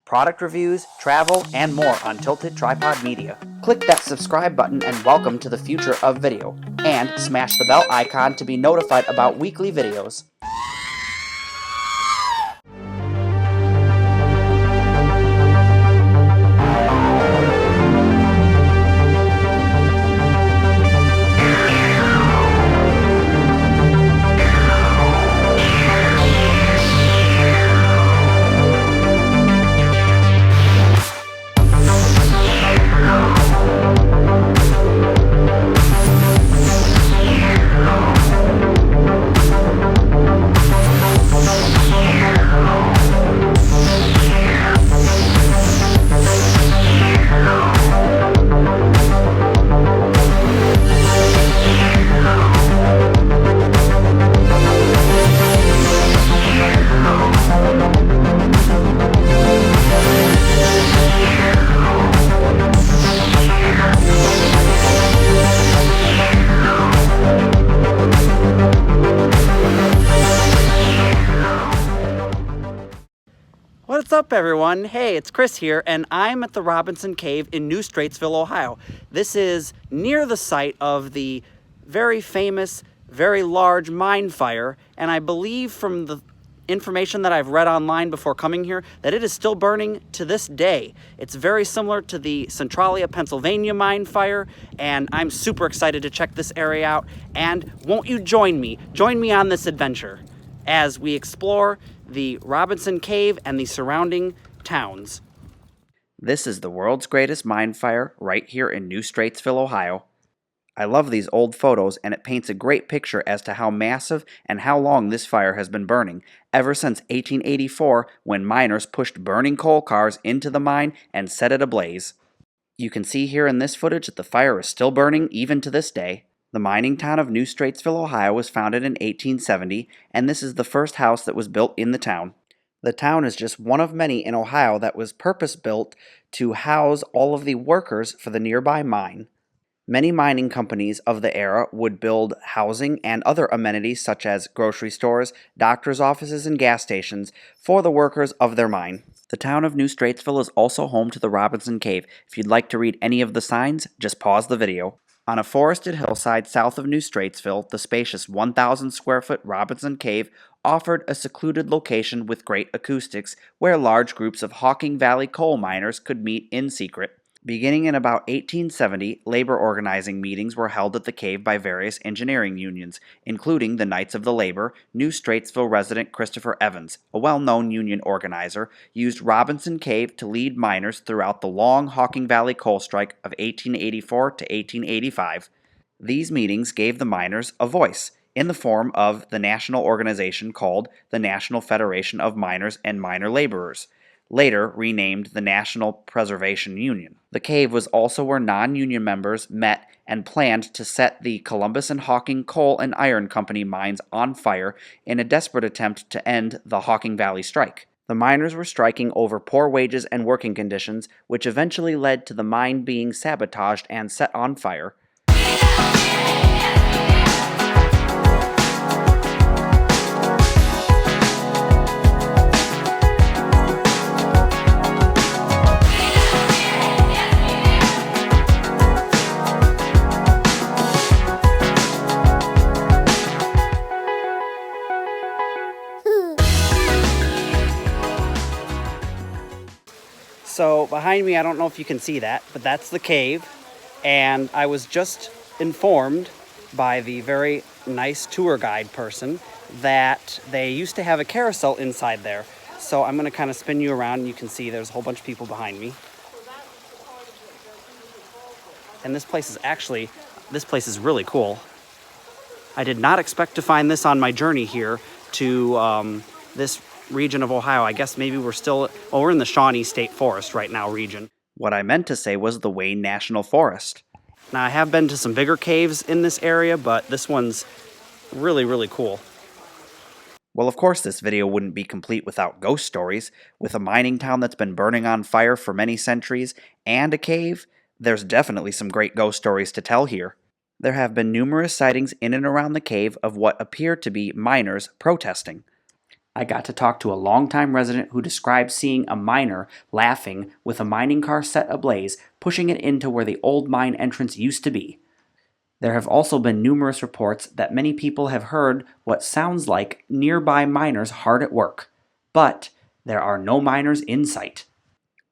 product reviews, travel, and more on Tilted Tripod Media. Click that subscribe button and welcome to the future of video. And smash the bell icon to be notified about weekly videos. What's up, everyone? Hey, it's Chris here, and I'm at the Robinson Cave in New Straitsville, Ohio. This is near the site of the very famous, very large mine fire, and I believe from the information that I've read online before coming here that it is still burning to this day. It's very similar to the Centralia, Pennsylvania mine fire, and I'm super excited to check this area out. And won't you join me? Join me on this adventure as we explore the Robinson Cave and the surrounding towns. This is the world's greatest mine fire right here in New Straitsville, Ohio. I love these old photos, and it paints a great picture as to how massive and how long this fire has been burning, ever since 1884, when miners pushed burning coal cars into the mine and set it ablaze. You can see here in this footage that the fire is still burning even to this day. The mining town of New Straitsville, Ohio was founded in 1870, and this is the first house that was built in the town. The town is just one of many in Ohio that was purpose-built to house all of the workers for the nearby mine. Many mining companies of the era would build housing and other amenities such as grocery stores, doctors' offices, and gas stations for the workers of their mine. The town of New Straitsville is also home to the Robinson Cave. If you'd like to read any of the signs, just pause the video. On a forested hillside south of New Straitsville, the spacious 1,000-square-foot Robinson Cave offered a secluded location with great acoustics where large groups of Hocking Valley coal miners could meet in secret. Beginning in about 1870, labor organizing meetings were held at the cave by various engineering unions, including the Knights of the Labor. New Straitsville resident Christopher Evans, a well-known union organizer, used Robinson Cave to lead miners throughout the long Hocking Valley coal strike of 1884 to 1885. These meetings gave the miners a voice in the form of the national organization called the National Federation of Miners and Miner Laborers, later renamed the National Preservation Union. The cave was also where non-union members met and planned to set the Columbus and Hocking Coal and Iron Company mines on fire in a desperate attempt to end the Hocking Valley strike. The miners were striking over poor wages and working conditions, which eventually led to the mine being sabotaged and set on fire. So behind me, I don't know if you can see that, but that's the cave, and I was just informed by the very nice tour guide person that they used to have a carousel inside there. So I'm going to kind of spin you around, and you can see there's a whole bunch of people behind me. And this place is really cool. I did not expect to find this on my journey here to this region of Ohio. I guess maybe we're in the Shawnee State Forest right now region. What I meant to say was the Wayne National Forest. Now, I have been to some bigger caves in this area, but this one's really, really cool. Well, of course, this video wouldn't be complete without ghost stories. With a mining town that's been burning on fire for many centuries and a cave, there's definitely some great ghost stories to tell here. There have been numerous sightings in and around the cave of what appear to be miners protesting. I got to talk to a longtime resident who described seeing a miner laughing with a mining car set ablaze, pushing it into where the old mine entrance used to be. There have also been numerous reports that many people have heard what sounds like nearby miners hard at work, but there are no miners in sight.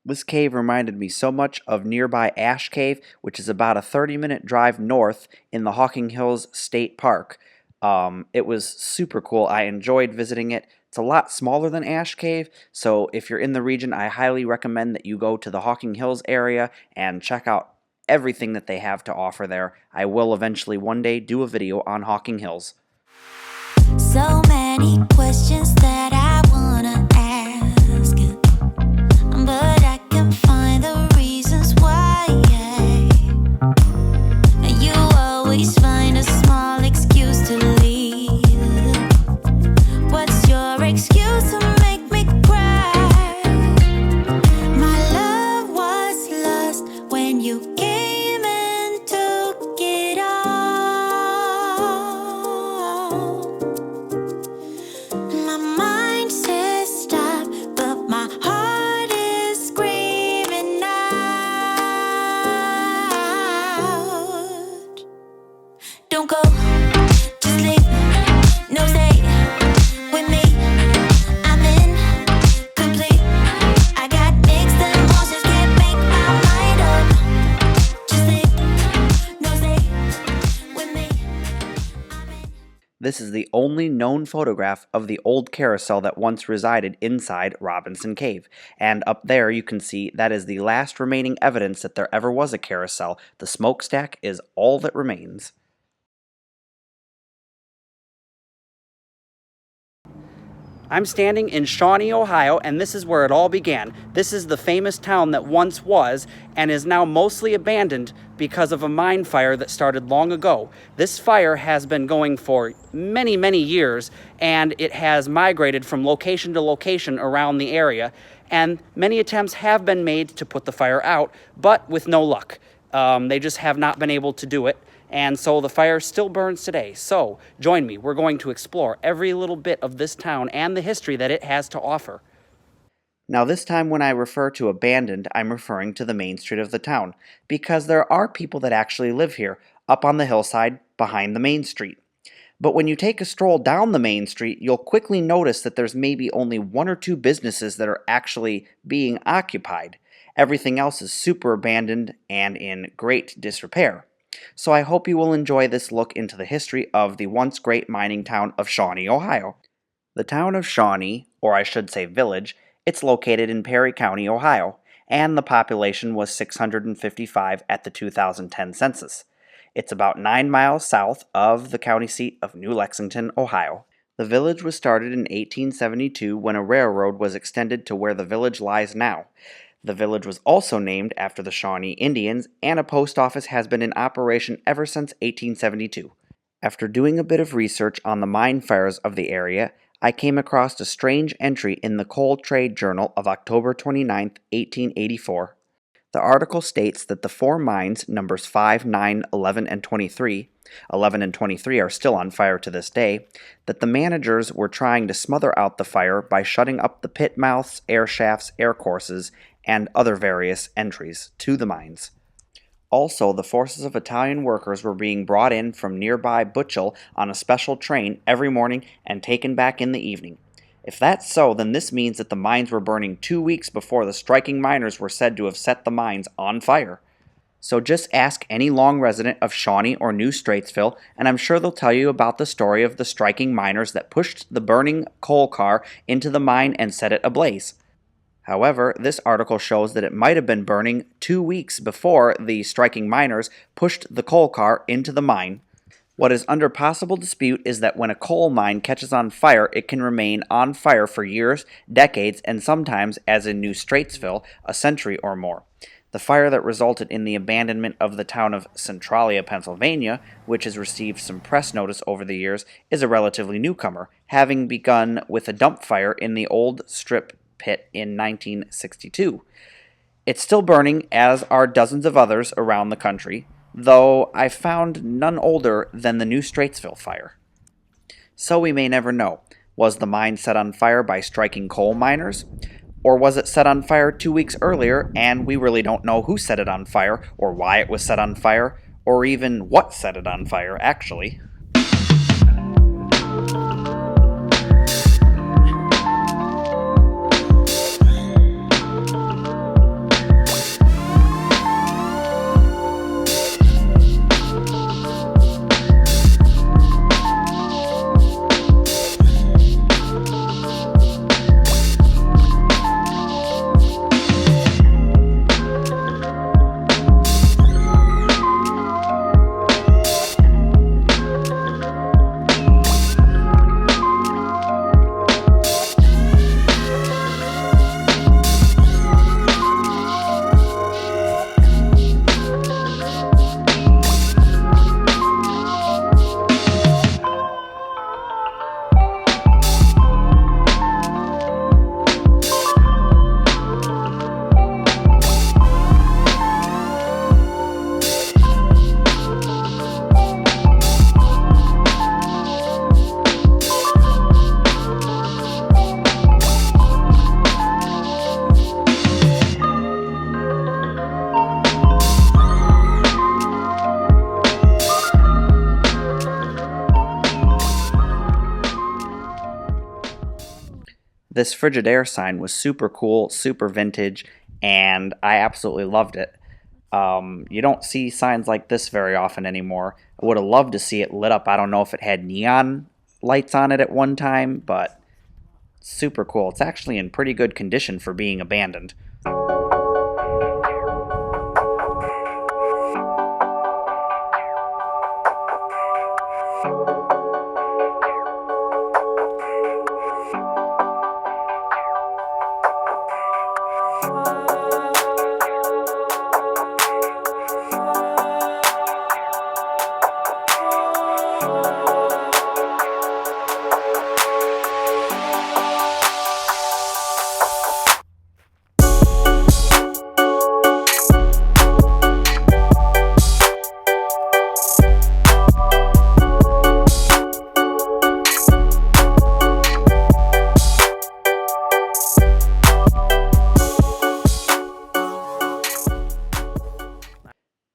This cave reminded me so much of nearby Ash Cave, which is about a 30-minute drive north in the Hocking Hills State Park. It was super cool. I enjoyed visiting it. It's a lot smaller than Ash Cave, so if you're in the region, I highly recommend that you go to the Hocking Hills area and check out everything that they have to offer there. I will eventually one day do a video on Hocking Hills. So many questions that I wanna ask, but I can find the reasons why. You always find a small excuse to leave. What's your excuse to make me cry? My love was lost when you came and took it all. My mind says stop, but my heart is screaming out. Don't go, just leave, no stay with me. I'm incomplete. I got mixed emotions, can't make my mind up. Just leave, no stay with me. This is the only known photograph of the old carousel that once resided inside Robinson Cave. And up there you can see that is the last remaining evidence that there ever was a carousel. The smokestack is all that remains. I'm standing in Shawnee, Ohio, and this is where it all began. This is the famous town that once was and is now mostly abandoned because of a mine fire that started long ago. This fire has been going for many, many years, and it has migrated from location to location around the area, and many attempts have been made to put the fire out, but with no luck. They just have not been able to do it. And so the fire still burns today. So join me. We're going to explore every little bit of this town and the history that it has to offer. Now this time when I refer to abandoned, I'm referring to the main street of the town, because there are people that actually live here, up on the hillside behind the main street. But when you take a stroll down the main street, you'll quickly notice that there's maybe only one or two businesses that are actually being occupied. Everything else is super abandoned and in great disrepair. So I hope you will enjoy this look into the history of the once great mining town of Shawnee, Ohio. The town of Shawnee, or I should say village, it's located in Perry County, Ohio, and the population was 655 at the 2010 census. It's about 9 miles south of the county seat of New Lexington, Ohio. The village was started in 1872 when a railroad was extended to where the village lies now. The village was also named after the Shawnee Indians, and a post office has been in operation ever since 1872. After doing a bit of research on the mine fires of the area, I came across a strange entry in the Coal Trade Journal of October 29, 1884. The article states that the four mines, numbers 5, 9, 11, and 23, 11 and 23 are still on fire to this day, that the managers were trying to smother out the fire by shutting up the pit mouths, air shafts, air courses, and other various entries to the mines. Also, the forces of Italian workers were being brought in from nearby Butchell on a special train every morning and taken back in the evening. If that's so, then this means that the mines were burning 2 weeks before the striking miners were said to have set the mines on fire. So just ask any long resident of Shawnee or New Straitsville, and I'm sure they'll tell you about the story of the striking miners that pushed the burning coal car into the mine and set it ablaze. However, this article shows that it might have been burning 2 weeks before the striking miners pushed the coal car into the mine. What is under possible dispute is that when a coal mine catches on fire, it can remain on fire for years, decades, and sometimes, as in New Straitsville, a century or more. The fire that resulted in the abandonment of the town of Centralia, Pennsylvania, which has received some press notice over the years, is a relatively newcomer, having begun with a dump fire in the old strip pit in 1962. It's still burning, as are dozens of others around the country, though I found none older than the New Straitsville fire. So we may never know. Was the mine set on fire by striking coal miners? Or was it set on fire 2 weeks earlier and we really don't know who set it on fire, or why it was set on fire, or even what set it on fire, actually? This Frigidaire sign was super cool, super vintage, and I absolutely loved it. You don't see signs like this very often anymore. I would have loved to see it lit up. I don't know if it had neon lights on it at one time, but super cool. It's actually in pretty good condition for being abandoned.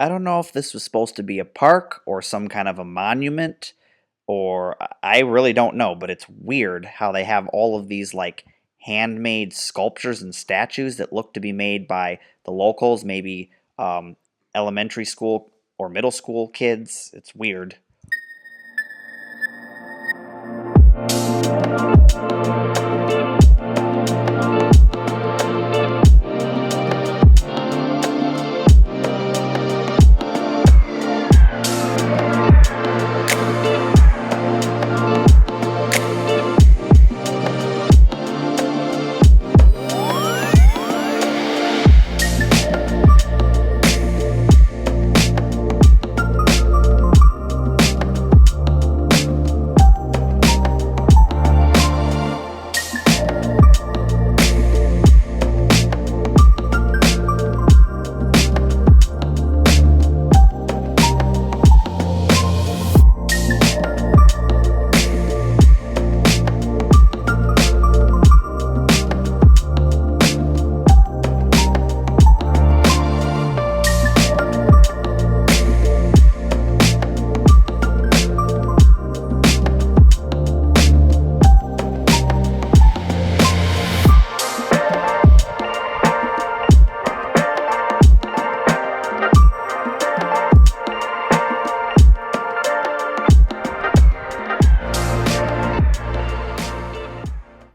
I don't know if this was supposed to be a park or some kind of a monument, or I really don't know, but it's weird how they have all of these like handmade sculptures and statues that look to be made by the locals, maybe elementary school or middle school kids. It's weird.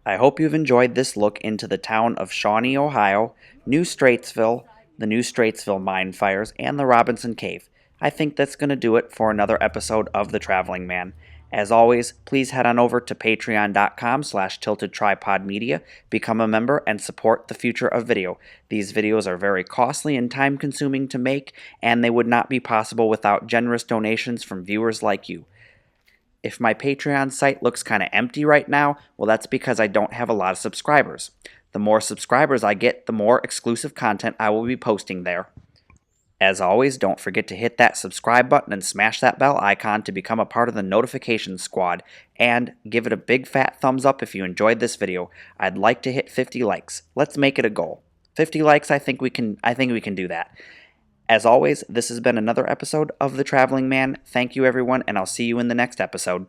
I hope you've enjoyed this look into the town of Shawnee, Ohio, New Straitsville, the New Straitsville mine fires, and the Robinson Cave. I think that's going to do it for another episode of The Traveling Man. As always, please head on over to patreon.com/tiltedtripodmedia, become a member, and support the future of video. These videos are very costly and time-consuming to make, and they would not be possible without generous donations from viewers like you. If my Patreon site looks kind of empty right now, well, that's because I don't have a lot of subscribers. The more subscribers I get, the more exclusive content I will be posting there. As always, don't forget to hit that subscribe button and smash that bell icon to become a part of the notification squad, and give it a big fat thumbs up if you enjoyed this video. I'd like to hit 50 likes. Let's make it a goal. 50 likes, I think we can do that. As always, this has been another episode of The Traveling Man. Thank you everyone, and I'll see you in the next episode.